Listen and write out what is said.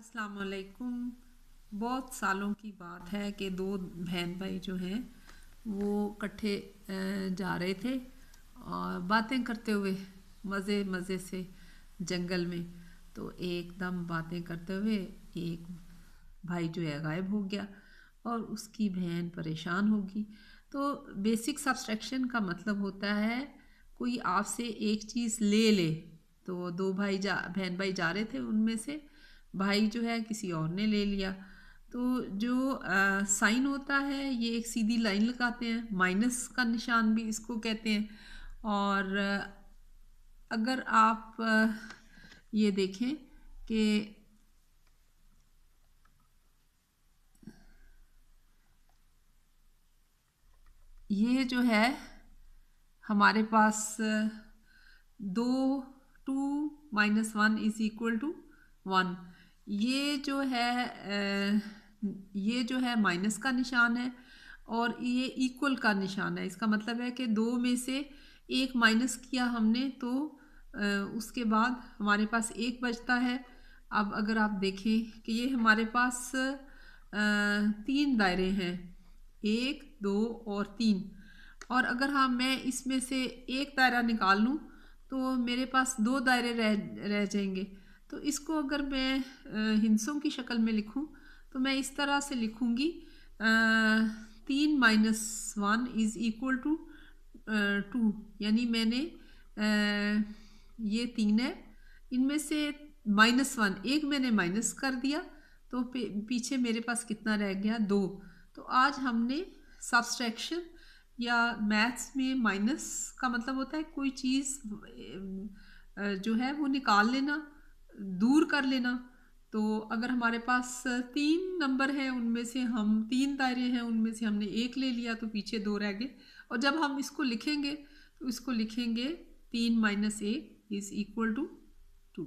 अस्सलाम वालेकुम। बहुत सालों की बात है कि दो बहन भाई जो हैं वो इकट्ठे जा रहे थे और बातें करते हुए मज़े मज़े से जंगल में। तो एकदम बातें करते हुए एक भाई जो है गायब हो गया और उसकी बहन परेशान होगी। तो बेसिक सब्सट्रैक्शन का मतलब होता है कोई आपसे एक चीज़ ले ले। तो दो बहन भाई जा रहे थे, उनमें से भाई जो है किसी और ने ले लिया। तो जो साइन होता है ये एक सीधी लाइन लगाते हैं, माइनस का निशान भी इसको कहते हैं। और अगर आप ये देखें कि ये जो है हमारे पास दो, 2 - 1 इज इक्वल टू 1। ये जो है ये जो है माइनस का निशान है और ये इक्वल का निशान है। इसका मतलब है कि दो में से एक माइनस किया हमने तो उसके बाद हमारे पास एक बचता है। अब अगर आप देखें कि ये हमारे पास तीन दायरे हैं, 1, 2 और 3। और अगर हाँ मैं इसमें से एक दायरा निकाल लूँ तो मेरे पास दो दायरे रह जाएंगे। तो इसको अगर मैं हिंसों की शक्ल में लिखूँ तो मैं इस तरह से लिखूँगी, 3 - 1 इज़ इक्वल टू 2। यानी मैंने ये 3 है, इनमें से -1 एक मैंने माइनस कर दिया तो पीछे मेरे पास कितना रह गया, 2। तो आज हमने सब्सट्रैक्शन या मैथ्स में माइनस का मतलब होता है कोई चीज़ जो है वो निकाल लेना, दूर कर लेना। तो अगर हमारे पास 3 नंबर हैं, उनमें से हम 3 दायरे हैं, उनमें से हमने एक ले लिया तो पीछे 2 रह गए। और जब हम इसको लिखेंगे तो इसको लिखेंगे 3 - 1 इज़ इक्वल टू 2।